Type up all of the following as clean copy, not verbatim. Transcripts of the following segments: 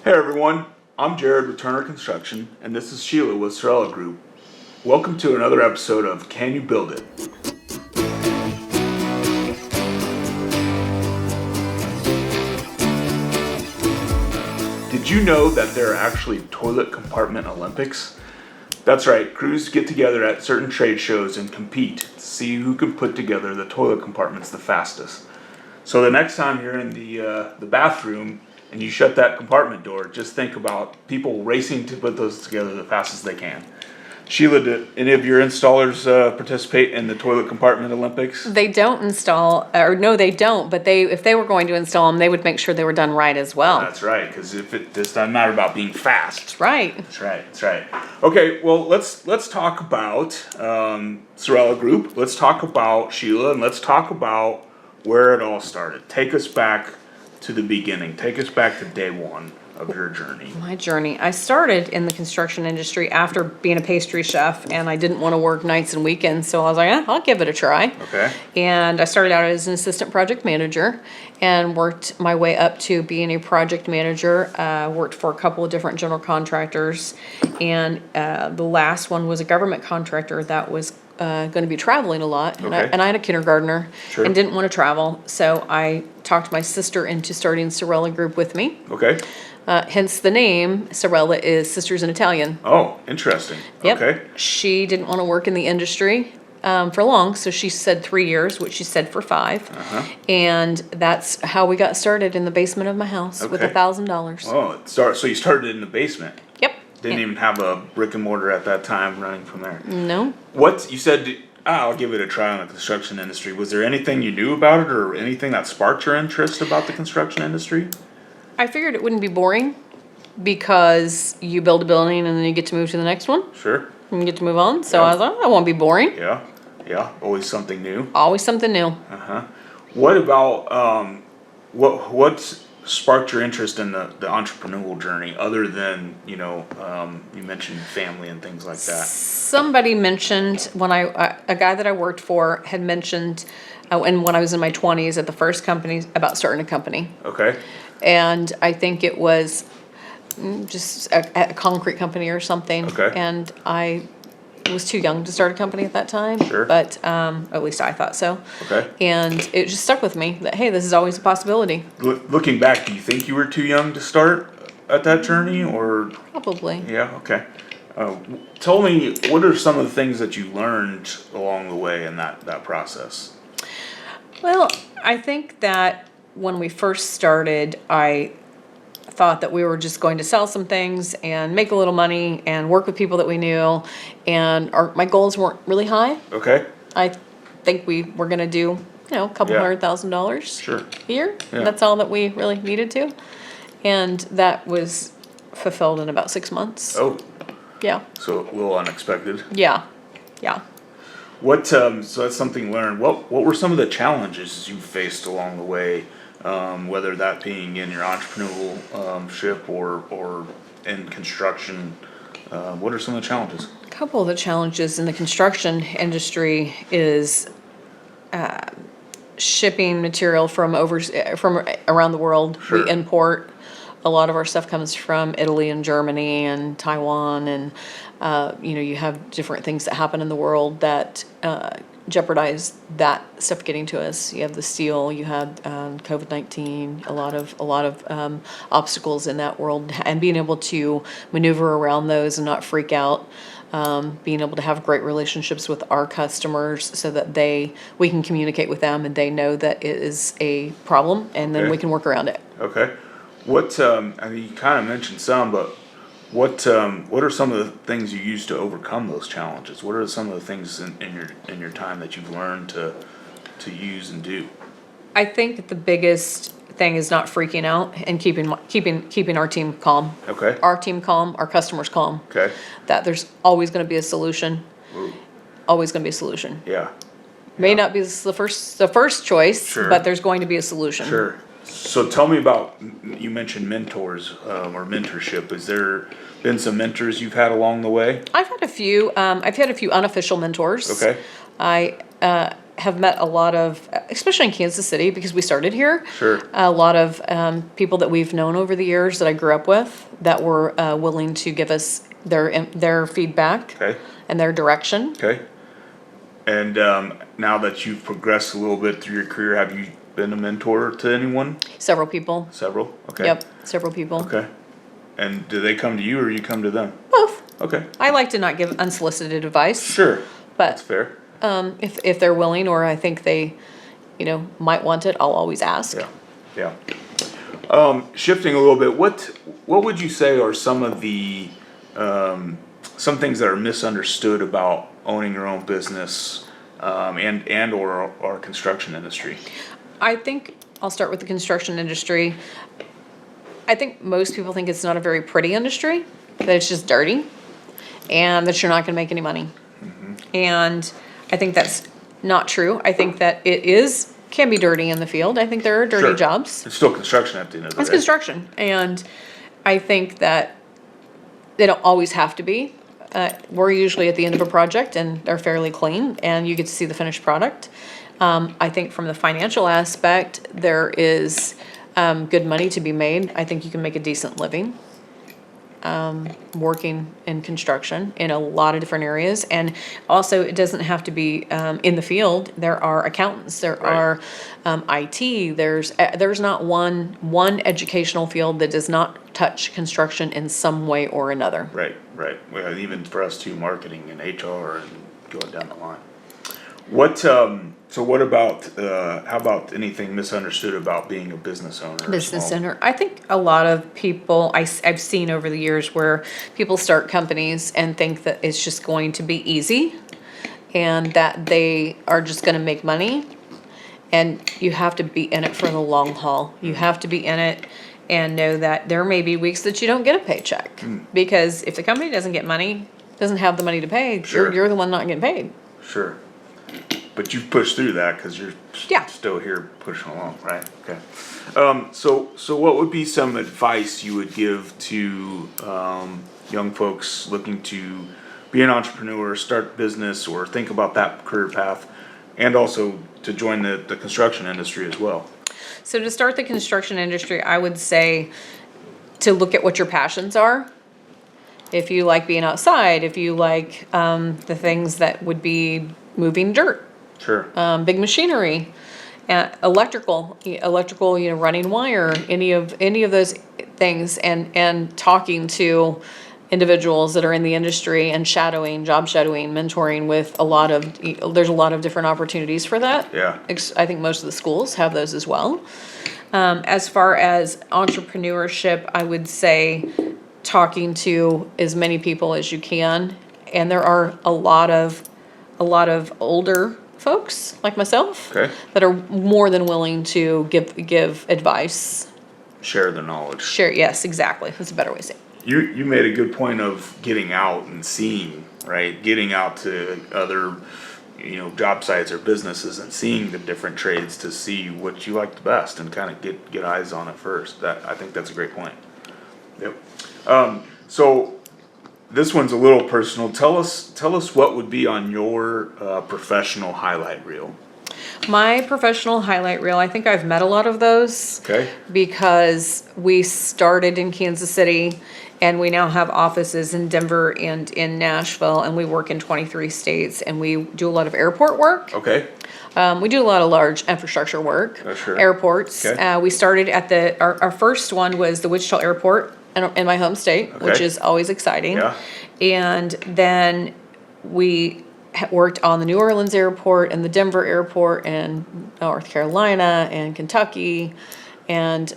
Hey everyone, I'm Jerod with Turner Construction, and this is Sheila with Sorella Group. Welcome to another episode of Can You Build It? Did you know that there are actually toilet compartment Olympics? That's right, crews get together at certain trade shows and compete to see who can put together the toilet compartments the fastest. So the next time you're in the bathroom and you shut that compartment door, just think about people racing to put those together the fastest they can. Sheila, did any of your installers participate in the toilet compartment Olympics? They don't install, or no, they don't. But if they were going to install them, they would make sure they were done right as well. That's right, because this doesn't matter about being fast. That's right. That's right. That's right. Okay, well let's talk about Sorella Group. Let's talk about Sheila, and let's talk about where it all started. Take us back to the beginning. Take us back to day one of your journey. My journey. I started in the construction industry after being a pastry chef, and I didn't want to work nights and weekends, so I was like, I'll give it a try. Okay. And I started out as an assistant project manager and worked my way up to being a project manager. Worked for a couple of different general contractors, and the last one was a government contractor that was going to be traveling a lot, and, Okay. I had a kindergartner. Sure. And didn't want to travel, so I talked my sister into starting Sorella Group with me. Okay. Hence the name. Sorella is sisters in Italian. Oh, interesting. Yep. Okay. She didn't want to work in the industry for long, so she said 3 years, which she said for 5. And that's how we got started in the basement of my house with Okay. $1,000. Oh, so you started in the basement. Yep. Didn't even have a brick and mortar at that time running from there. No. What you said, I'll give it a try on the construction industry. Was there anything you knew about it or anything that sparked your interest about the construction industry? I figured it wouldn't be boring because you build a building and then you get to move to the next one Sure. and you get to move on. So Yeah. I was like, I won't be boring. Yeah. Yeah. Always something new. Always something new. What about what sparked your interest in the entrepreneurial journey other than, you mentioned family and things like that? Somebody mentioned when a guy that I worked for had mentioned and when I was in my 20s at the first company about starting a company. Okay. And I think it was just a concrete company or something. Okay. And I was too young to start a company at that time. Sure. But at least I thought so. Okay. And it just stuck with me that, hey, this is always a possibility. Looking back, do you think you were too young to start at that journey or? Probably. Yeah, okay. Tell me, what are some of the things that you learned along the way in that process? Well, I think that when we first started, I thought that we were just going to sell some things and make a little money and work with people that we knew, and my goals weren't really high. Okay. I think we were going to do, a couple Yeah. $100,000 Sure. a year. Yeah. That's all that we really needed to. And that was fulfilled in about 6 months. Oh, Yeah. so a little unexpected. Yeah. Yeah. What? So that's something learned. What were some of the challenges you faced along the way? Whether that being in your entrepreneurial ship or in construction, what are some of the challenges? A couple of the challenges in the construction industry is shipping material from around the world. Sure. We import. A lot of our stuff comes from Italy and Germany and Taiwan, and you have different things that happen in the world that jeopardize that stuff getting to us. You have the steel, you have COVID-19, a lot of obstacles in that world, and being able to maneuver around those and not freak out. Being able to have great relationships with our customers so that we can communicate with them and they know that it is a problem, and then Okay. we can work around it. Okay. What? You kind of mentioned some, but what are some of the things you use to overcome those challenges? What are some of the things in your time that you've learned to use and do? I think the biggest thing is not freaking out and keeping our team calm. Okay. Our team calm, our customers calm. Okay. That there's always going to be a solution. Ooh. Always going to be a solution. Yeah. May not be the first choice, Sure. but there's going to be a solution. Sure. So tell me about, you mentioned mentors or mentorship. Has there been some mentors you've had along the way? I've had a few. I've had a few unofficial mentors. Okay. I have met a lot of, especially in Kansas City, because we started here. Sure. A lot of people that we've known over the years that I grew up with that were willing to give us their feedback Okay. and their direction. Okay. And now that you've progressed a little bit through your career, have you been a mentor to anyone? Several people. Several? Okay. Yep, several people. Okay. And do they come to you or you come to them? Both. Okay. I like to not give unsolicited advice. Sure. That's But fair. if they're willing, or I think they, might want it, I'll always ask. Yeah. Yeah. Shifting a little bit, what would you say are some of the some things that are misunderstood about owning your own business and or our construction industry? I think I'll start with the construction industry. I think most people think it's not a very pretty industry, that it's just dirty, and that you're not going to make any money. And I think that's not true. I think that it can be dirty in the field. I think there are dirty Sure. jobs. It's still construction at the end of the It's day. construction, and I think that they don't always have to be. We're usually at the end of a project, and they're fairly clean, and you get to see the finished product. I think from the financial aspect, there is good money to be made. I think you can make a decent living working in construction in a lot of different areas. And also, it doesn't have to be in the field. There are accountants, there Right. are IT, there's not one educational field that does not touch construction in some way or another. Right. Well, even for us too, marketing and HR and going down the line. What about how about anything misunderstood about being a business owner? or Business small- owner. I think a lot of people, I've seen over the years where people start companies and think that it's just going to be easy and that they are just going to make money. And you have to be in it for the long haul. You have to be in it and know that there may be weeks that you don't get a paycheck. Because if the company doesn't get money, doesn't have the money to pay, Sure. you're the one not getting paid. Sure. But you've pushed through that because you're Yeah. still here pushing along, right? Okay. So what would be some advice you would give to young folks looking to be an entrepreneur, start business, or think about that career path, and also to join the construction industry as well? So to start the construction industry, I would say to look at what your passions are. If you like being outside, if you like the things that would be moving dirt, Sure. big machinery, electrical, running wire, any of those things, and talking to individuals that are in the industry and job shadowing, mentoring with there's a lot of different opportunities for that. Yeah. I think most of the schools have those as well. As far as entrepreneurship, I would say talking to as many people as you can, and there are a lot of older folks like myself Okay. that are more than willing to give advice. Share the knowledge. Share, yes, exactly. That's a better way to say it. You made a good point of getting out and seeing, right? Getting out to other, job sites or businesses and seeing the different trades to see what you like the best and kind of get eyes on it first. I think that's a great point. Yep. So this one's a little personal. Tell us what would be on your professional highlight reel. My professional highlight reel, I think I've met a lot of those. Okay. Because we started in Kansas City and we now have offices in Denver and in Nashville, and we work in 23 states, and we do a lot of airport work. Okay. We do a lot of large infrastructure work. Sure. Airports. Okay. We started at our first one was the Wichita Airport in my home state, which Okay. is always exciting. Yeah. And then we worked on the New Orleans airport and the Denver airport and North Carolina and Kentucky and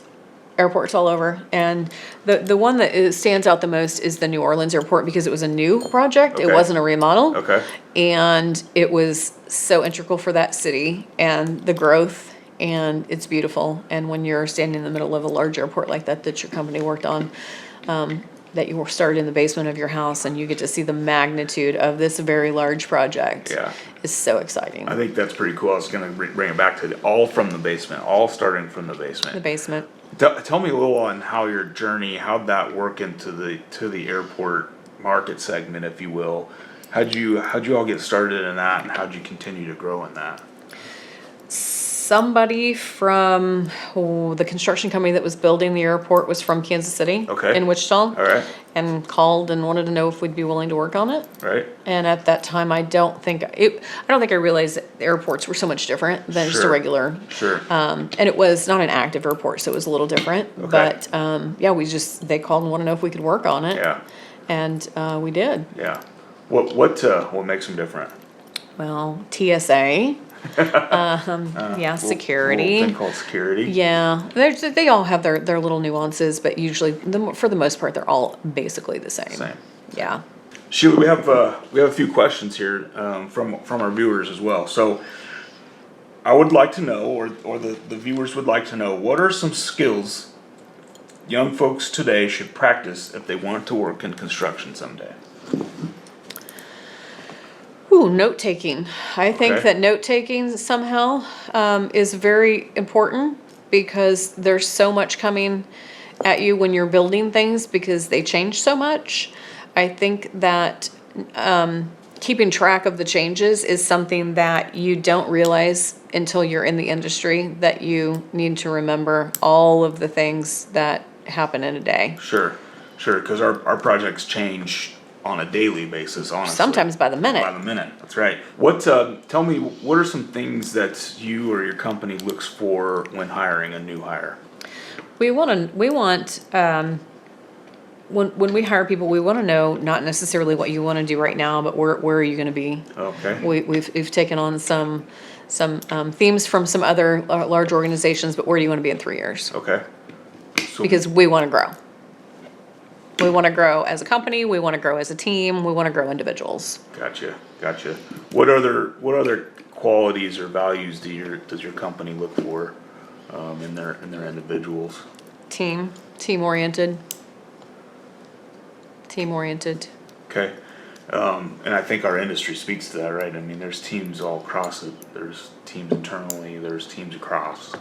airports all over. And the one that stands out the most is the New Orleans airport because it was a new project. Okay. It wasn't a remodel. Okay. And it was so integral for that city and the growth, and it's beautiful. And when you're standing in the middle of a large airport like that your company worked on, that you started in the basement of your house and you get to see the magnitude of this very large project. Yeah. Is so exciting. I think that's pretty cool. I was going to bring it back to all from the basement, all starting from the basement. The basement. Tell me a little on how your journey, how'd that work into the airport market segment, if you will. How'd you all get started in that, and how'd you continue to grow in that? somebody from the construction company that was building the airport was from Kansas City. Okay. In Wichita. All right. And called and wanted to know if we'd be willing to work on it. Right. And at that time, I don't think I realized that airports were so much different than just a Sure. regular. Sure. And it was not an active airport, so it was a little different. Okay. But yeah, they called and wanted to know if we could work on it. Yeah. And we did. Yeah. What makes them different? Well, TSA. Yeah, security. Little thing called security. Yeah, they all have their little nuances, but usually, for the most part, they're all basically the same. Same. Yeah. Sheila, we have a few questions here from our viewers as well. So I would like to know, or the viewers would like to know, what are some skills young folks today should practice if they want to work in construction someday? Ooh, note taking. I think Okay. that note taking somehow is very important because there's so much coming at you when you're building things because they change so much. I think that keeping track of the changes is something that you don't realize until you're in the industry, that you need to remember all of the things that happen in a day. Sure, because our projects change on a daily basis, honestly. Sometimes by the minute. By the minute, that's right. Tell me, what are some things that you or your company looks for when hiring a new hire? We want when we hire people, we want to know not necessarily what you want to do right now, but where are you going to be? Okay. We've taken on some themes from some other large organizations, but where do you want to be in 3 years? Okay. So, Because we want to grow. We want to grow as a company. We want to grow as a team. We want to grow individuals. Gotcha. What other qualities or values does your company look for in their individuals? Team oriented. Okay. And I think our industry speaks to that, right? I mean, there's teams all across it. There's teams internally. There's teams across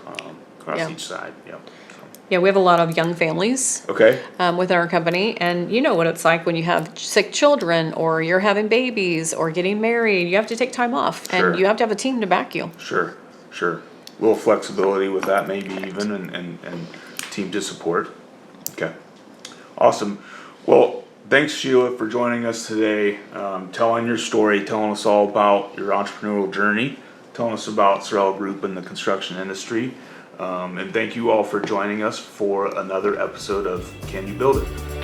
Yeah. each side. Yep. Yeah, we have a lot of young families. Okay. Within our company, and you know what it's like when you have sick children or you're having babies or getting married. You have to take time off, Sure. and you have to have a team to back you. Sure. A little flexibility with that, maybe even, and team to support. Okay. Awesome. Well, thanks, Sheila, for joining us today, telling your story, telling us all about your entrepreneurial journey, telling us about Sorrell Group and the construction industry. And thank you all for joining us for another episode of Can You Build It?